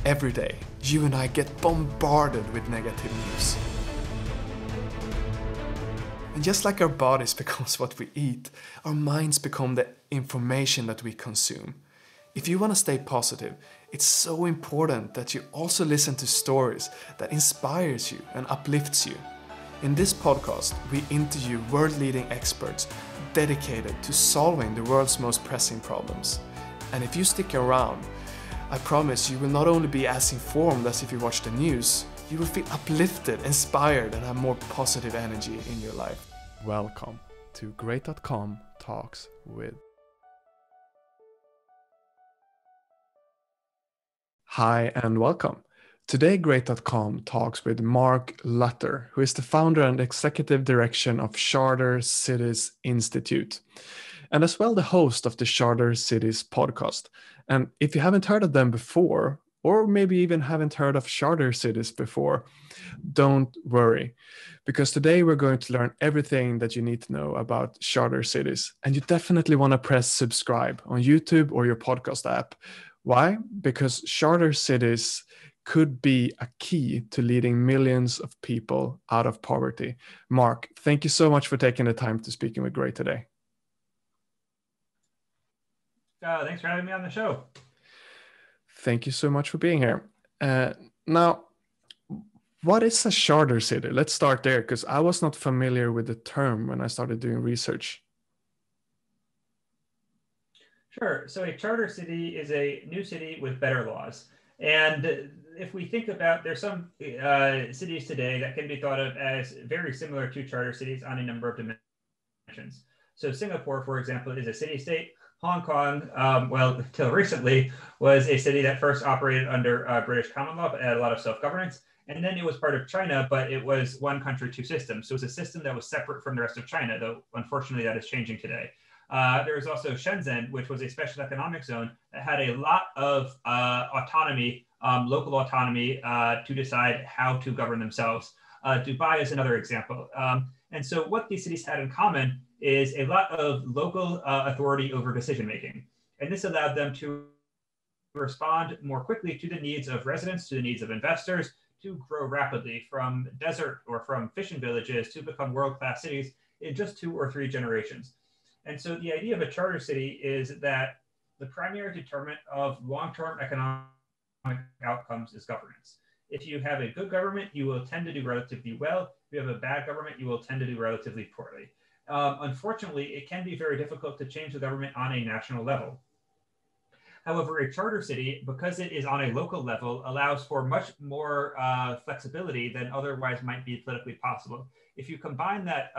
Every day, you and I get bombarded with negative news. And just like our bodies becomes what we eat, our minds become the information that we consume. If you want to stay positive, it's so important that you also listen to stories that inspires you and uplifts you. In this podcast, we interview world-leading experts dedicated to solving the world's most pressing problems. And if you stick around, I promise you will not only be as informed as if you watch the news, you will feel uplifted, inspired, and have more positive energy in your life. Welcome to Great.com Talks with. Hi and welcome. Today, Great.com talks with Mark Lutter, who is the founder and executive director of Charter Cities Institute, and as well the host of the Charter Cities podcast. And if you haven't heard of them before, or maybe even haven't heard of Charter Cities before, don't worry, because today we're going to learn everything that you need to know about Charter Cities. And you definitely want to press subscribe on YouTube or your podcast app. Why? Because Charter Cities could be a key to leading millions of people out of poverty. Mark, thank you so much for taking the time to speaking with Great today. Thanks for having me on the show. Thank you so much for being here. Now, what is a charter city? Let's start there, because I was not familiar with the term when I started doing research. Sure. So a charter city is a new city with better laws. And if we think about, there's some cities today that can be thought of as very similar to charter cities on a number of dimensions. So Singapore, for example, is a city-state. Hong Kong, well, till recently, was a city that first operated under British common law, but had a lot of self-governance. And then it was part of China, but it was one country, two systems. So it was a system that was separate from the rest of China, though unfortunately that is changing today. There was also Shenzhen, which was a special economic zone that had a lot of autonomy, local autonomy to decide how to govern themselves. Dubai is another example. And so what these cities had in common is a lot of local authority over decision-making. And this allowed them to respond more quickly to the needs of residents, to the needs of investors, to grow rapidly from desert or from fishing villages to become world-class cities in just 2 or 3 generations. And so the idea of a charter city is that the primary determinant of long-term economic outcomes is governance. If you have a good government, you will tend to do relatively well. If you have a bad government, you will tend to do relatively poorly. Unfortunately, it can be very difficult to change the government on a national level. However, a charter city, because it is on a local level, allows for much more flexibility than otherwise might be politically possible. If you combine that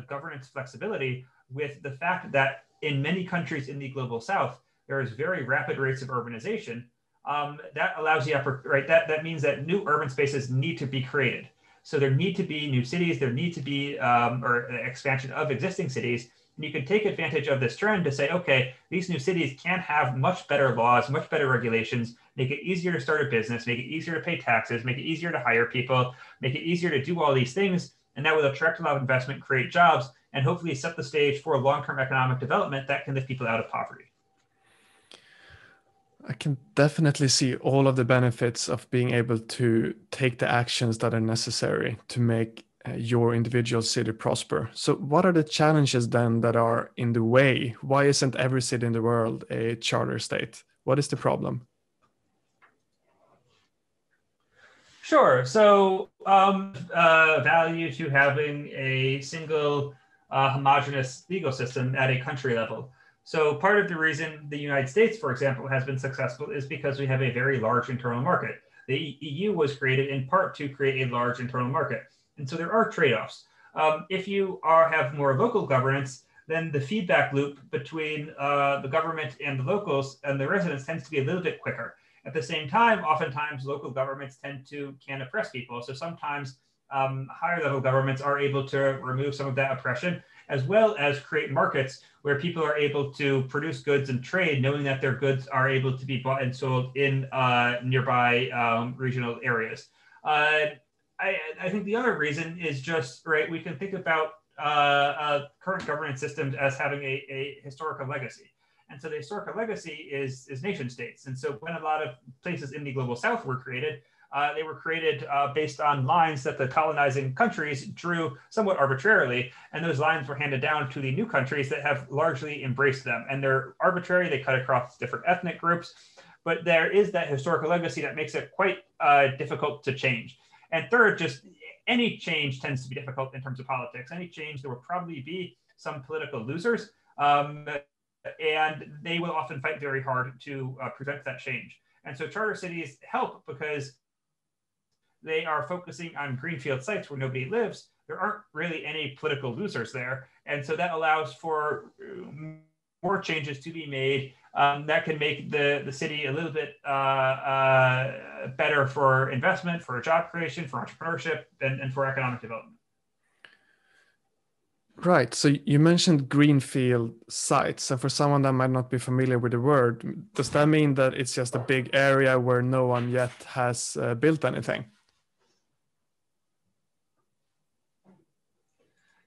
governance flexibility with the fact that in many countries in the global south, there is very rapid rates of urbanization, that allows you, right? That means that new urban spaces need to be created. So there need to be new cities, there need to be or expansion of existing cities. And you can take advantage of this trend to say, okay, these new cities can have much better laws, much better regulations, make it easier to start a business, make it easier to pay taxes, make it easier to hire people, make it easier to do all these things. And that will attract a lot of investment, create jobs, and hopefully set the stage for long-term economic development that can lift people out of poverty. I can definitely see all of the benefits of being able to take the actions that are necessary to make your individual city prosper. So what are the challenges then that are in the way? Why isn't every city in the world a charter state? What is the problem? Sure. So value to having a single homogeneous legal system at a country level. So part of the reason the United States, for example, has been successful is because we have a very large internal market. The EU was created in part to create a large internal market. And so there are trade-offs. If you have more local governance, then the feedback loop between the government and the locals and the residents tends to be a little bit quicker. At the same time, oftentimes local governments can oppress people. So sometimes higher level governments are able to remove some of that oppression, as well as create markets where people are able to produce goods and trade, knowing that their goods are able to be bought and sold in nearby regional areas. I think the other reason is just, right, we can think about current governance systems as having a historical legacy. And so the historical legacy is nation states. And so when a lot of places in the global south were created, they were created based on lines that the colonizing countries drew somewhat arbitrarily. And those lines were handed down to the new countries that have largely embraced them. And they're arbitrary, they cut across different ethnic groups, but there is that historical legacy that makes it quite difficult to change. And third, just any change tends to be difficult in terms of politics. Any change, there will probably be some political losers, and they will often fight very hard to prevent that change. And so charter cities help because they are focusing on greenfield sites where nobody lives. There aren't really any political losers there. And so that allows for more changes to be made that can make the city a little bit better for investment, for job creation, for entrepreneurship, and for economic development. Right. So you mentioned greenfield sites. So for someone that might not be familiar with the word, does that mean that it's just a big area where no one yet has built anything?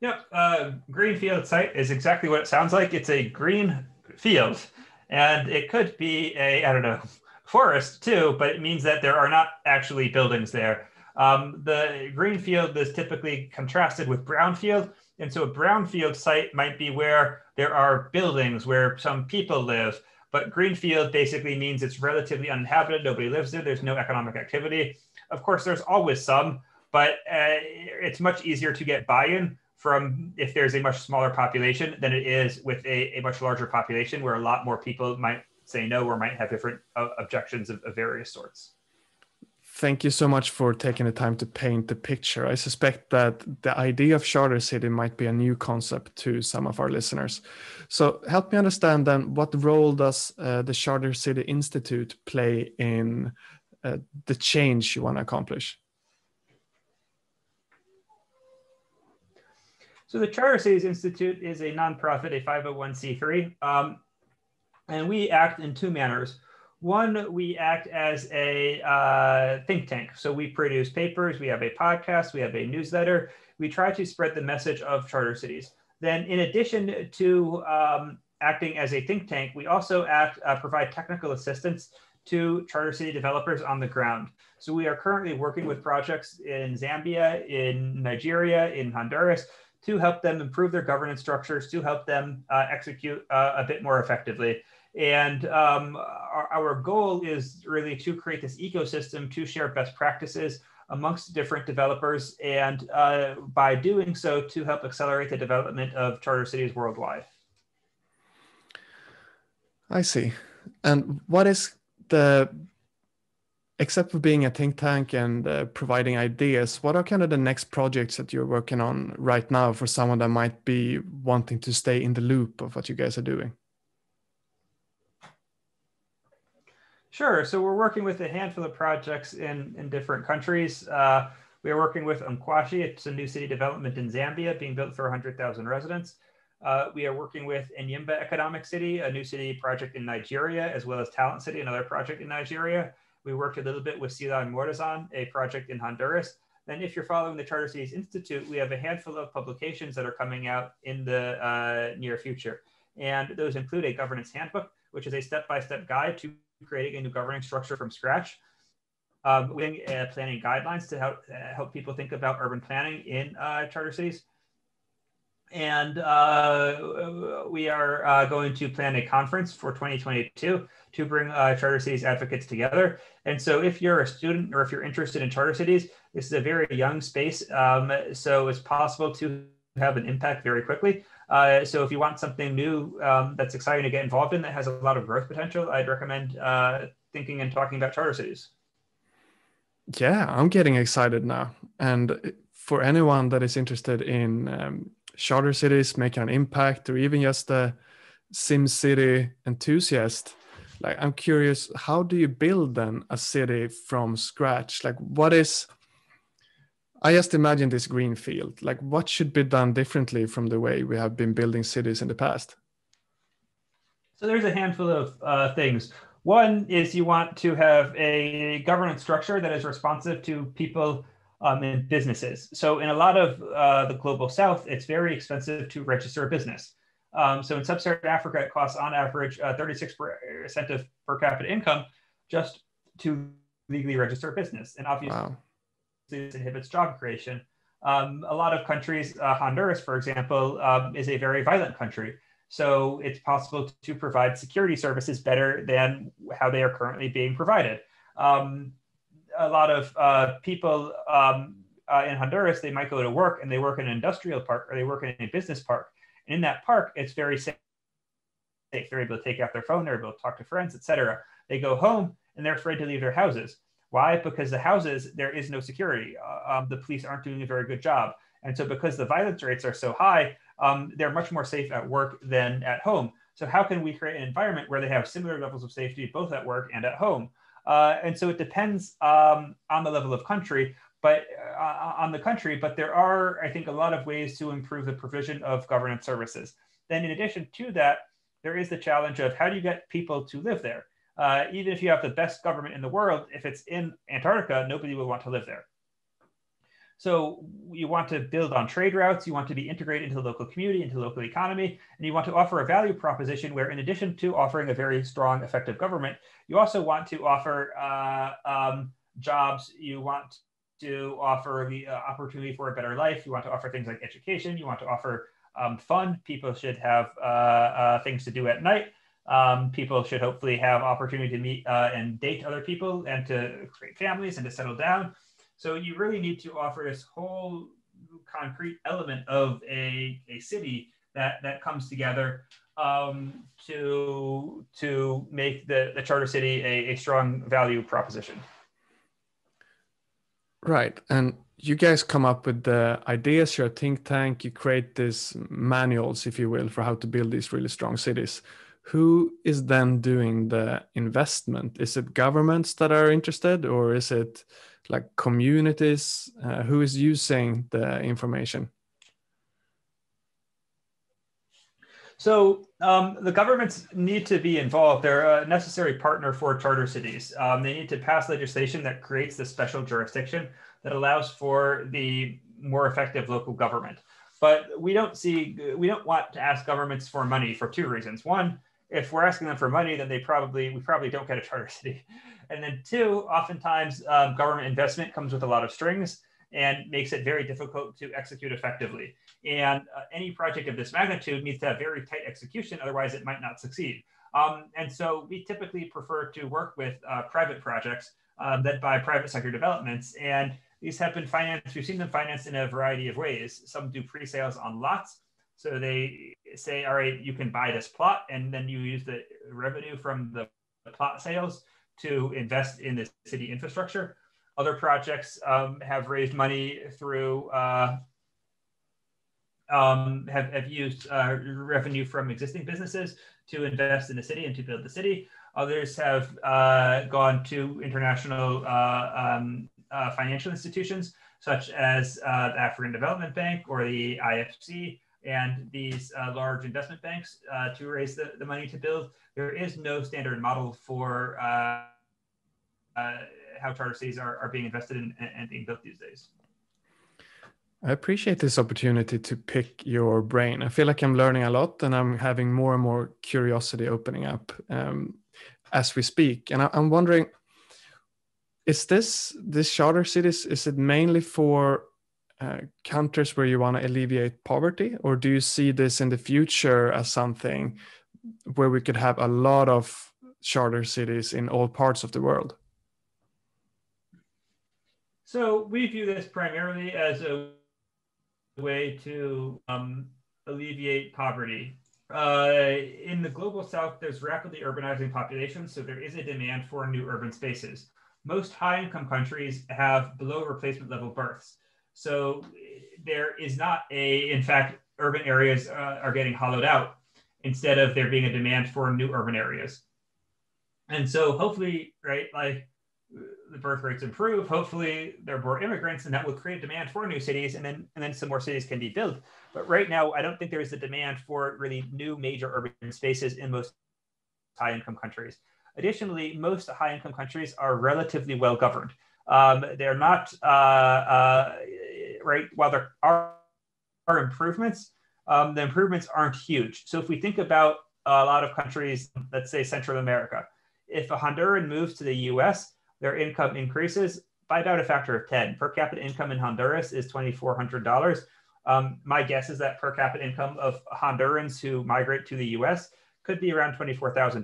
Yep. Greenfield site is exactly what it sounds like. It's a green field. And it could be I don't know, forest too, but it means that there are not actually buildings there. The green field is typically contrasted with brownfield. And so a brownfield site might be where there are buildings, where some people live. But greenfield basically means it's relatively uninhabited. Nobody lives there. There's no economic activity. Of course, there's always some, but it's much easier to get buy-in from if there's a much smaller population than it is with a much larger population where a lot more people might say no or might have different objections of various sorts. Thank you so much for taking the time to paint the picture. I suspect that the idea of charter city might be a new concept to some of our listeners. So help me understand then, what role does the Charter City Institute play in the change you want to accomplish? So the Charter Cities Institute is a nonprofit, a 501c3, and we act in two manners. One, we act as a think tank. So we produce papers, we have a podcast, we have a newsletter. We try to spread the message of charter cities. Then in addition to acting as a think tank, we also provide technical assistance to charter city developers on the ground. So we are currently working with projects in Zambia, in Nigeria, in Honduras, to help them improve their governance structures, to help them execute a bit more effectively. And our goal is really to create this ecosystem to share best practices amongst different developers, and by doing so, to help accelerate the development of charter cities worldwide. I see. And what is except for being a think tank and providing ideas, what are kind of the next projects that you're working on right now for someone that might be wanting to stay in the loop of what you guys are doing? Sure. So we're working with a handful of projects in different countries. We are working with Umkwashi. It's a new city development in Zambia being built for 100,000 residents. We are working with Enyimba Economic City, a new city project in Nigeria, as well as Talent City, another project in Nigeria. We worked a little bit with Sila and Morazan, a project in Honduras. Then if you're following the Charter Cities Institute, we have a handful of publications that are coming out in the near future. And those include a governance handbook, which is a step-by-step guide to creating a new governance structure from scratch. Planning guidelines to help people think about urban planning in charter cities. And we are going to plan a conference for 2022 to bring charter cities advocates together. And so if you're a student or if you're interested in charter cities, this is a very young space. So it's possible to have an impact very quickly. So if you want something new that's exciting to get involved in, that has a lot of growth potential, I'd recommend thinking and talking about charter cities. Yeah, I'm getting excited now. And for anyone that is interested in charter cities making an impact, or even just a SimCity enthusiast, like, I'm curious, how do you build then a city from scratch? Like, I just imagine this green field. Like, what should be done differently from the way we have been building cities in the past? So there's a handful of things. One is you want to have a governance structure that is responsive to people and businesses. So in a lot of the global south, it's very expensive to register a business. So in sub-Saharan Africa, it costs on average 36% of per capita income just to legally register a business. And obviously, Wow. this inhibits job creation. A lot of countries, Honduras, for example, is a very violent country. So it's possible to provide security services better than how they are currently being provided. A lot of people in Honduras, they might go to work and they work in an industrial park or they work in a business park. And in that park, it's very safe. They're able to take out their phone, they're able to talk to friends, etc. They go home and they're afraid to leave their houses. Why? Because the houses, there is no security. The police aren't doing a very good job. And so because the violence rates are so high, they're much more safe at work than at home. So how can we create an environment where they have similar levels of safety, both at work and at home? And so it depends on the level of country, but but there are, I think, a lot of ways to improve the provision of governance services. Then in addition to that, there is the challenge of how do you get people to live there? Even if you have the best government in the world, if it's in Antarctica, nobody will want to live there. So you want to build on trade routes, you want to be integrated into the local community, into the local economy, and you want to offer a value proposition where in addition to offering a very strong, effective government, you also want to offer jobs, you want to offer the opportunity for a better life, you want to offer things like education, you want to offer fun, people should have things to do at night. People should hopefully have opportunity to meet and date other people and to create families and to settle down. So you really need to offer this whole concrete element of a city that comes together to make the charter city a strong value proposition. Right. And you guys come up with the ideas, you're a think tank, you create these manuals, if you will, for how to build these really strong cities. Who is then doing the investment? Is it governments that are interested, or is it like communities? Who is using the information? So the governments need to be involved. They're a necessary partner for charter cities. They need to pass legislation that creates the special jurisdiction that allows for the more effective local government. But we don't want to ask governments for money for two reasons. One, if we're asking them for money, then we probably don't get a charter city. And then two, oftentimes government investment comes with a lot of strings and makes it very difficult to execute effectively. And any project of this magnitude needs to have very tight execution, otherwise it might not succeed. And so we typically prefer to work with private projects led by private sector developments. And these have been financed, we've seen them financed in a variety of ways. Some do pre-sales on lots. So they say, all right, you can buy this plot, and then you use the revenue from the plot sales to invest in the city infrastructure. Other projects have raised money through, have used revenue from existing businesses to invest in the city and to build the city. Others have gone to international financial institutions, such as the African Development Bank or the IFC, and these large investment banks to raise the money to build. There is no standard model for how charter cities are being invested in and being built these days. I appreciate this opportunity to pick your brain. I feel like I'm learning a lot, and I'm having more and more curiosity opening up as we speak. And I'm wondering, is this charter cities, is it mainly for countries where you want to alleviate poverty, or do you see this in the future as something where we could have a lot of charter cities in all parts of the world? So we view this primarily as a way to alleviate poverty. In the global south, there's rapidly urbanizing populations, so there is a demand for new urban spaces. Most high-income countries have below replacement level births. So there is not in fact, urban areas are getting hollowed out instead of there being a demand for new urban areas. And so hopefully, right, like the birth rates improve, hopefully there are more immigrants, and that will create demand for new cities, and then some more cities can be built. But right now, I don't think there is a demand for really new major urban spaces in most high-income countries. Additionally, most high-income countries are relatively well governed. They're not, right, while there are improvements, the improvements aren't huge. So if we think about a lot of countries, let's say Central America, if a Honduran moves to the US, their income increases by about a factor of 10. Per capita income in Honduras is $2,400. My guess is that per capita income of Hondurans who migrate to the US could be around $24,000.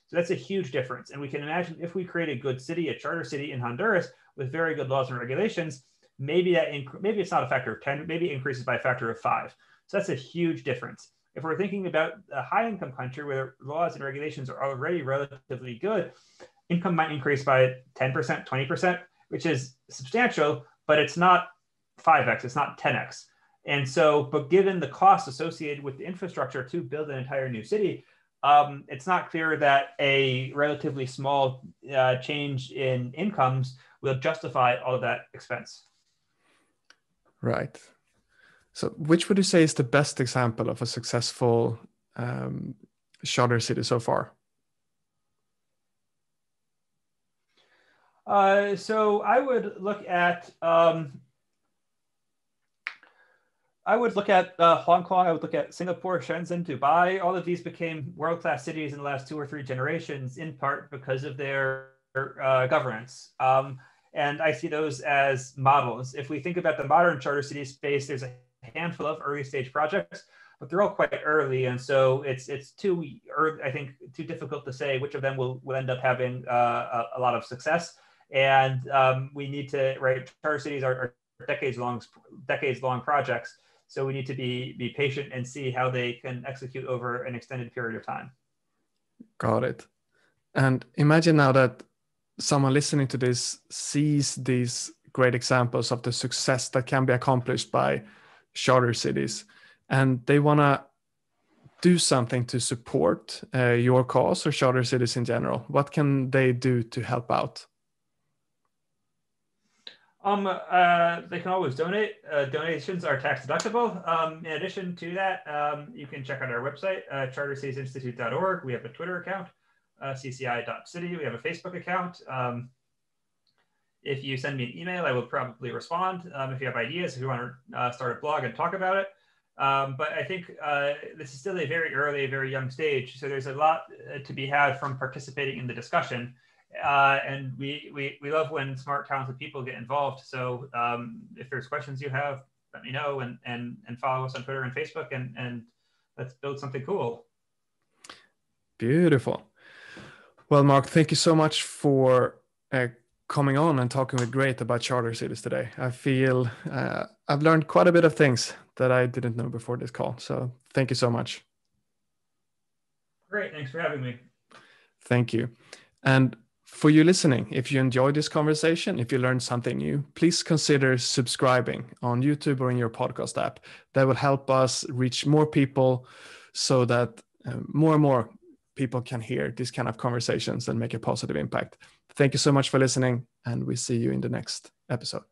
So that's a huge difference. And we can imagine if we create a good city, a charter city in Honduras with very good laws and regulations, maybe it's not a factor of 10, maybe it increases by a factor of 5. So that's a huge difference. If we're thinking about a high income country where laws and regulations are already relatively good, income might increase by 10%, 20%, which is substantial, but it's not 5x, it's not 10x. And so, but given the costs associated with the infrastructure to build an entire new city, it's not clear that a relatively small change in incomes will justify all of that expense. Right. So which would you say is the best example of a successful charter city so far? So I would look at Hong Kong. I would look at Singapore, Shenzhen, Dubai. All of these became world-class cities in the last 2 or 3 generations, in part because of their governance. And I see those as models. If we think about the modern charter city space, there's a handful of early stage projects, but they're all quite early. And so it's too early, I think, too difficult to say which of them will end up having a lot of success. And we need to, right, charter cities are decades long projects. So we need to be patient and see how they can execute over an extended period of time. Got it. And imagine now that someone listening to this sees these great examples of the success that can be accomplished by charter cities, and they want to do something to support your cause or charter cities in general. What can they do to help out? They can always donate. Donations are tax deductible. In addition to that, you can check out our website, chartercitiesinstitute.org. We have a Twitter account, cci.city. We have a Facebook account. If you send me an email, I will probably respond. If you have ideas, if you want to start a blog and talk about it. But I think this is still a very early, very young stage. So there's a lot to be had from participating in the discussion. And we love when smart, talented people get involved. So if there's questions you have, let me know, and follow us on Twitter and Facebook, and let's build something cool. Beautiful. Well, Mark, thank you so much for coming on and talking with Great about charter cities today. I feel I've learned quite a bit of things that I didn't know before this call. So thank you so much. Great. Thanks for having me. Thank you. And for you listening, if you enjoyed this conversation, if you learned something new, please consider subscribing on YouTube or in your podcast app. That will help us reach more people so that more and more people can hear these kind of conversations and make a positive impact. Thank you so much for listening, and we see you in the next episode.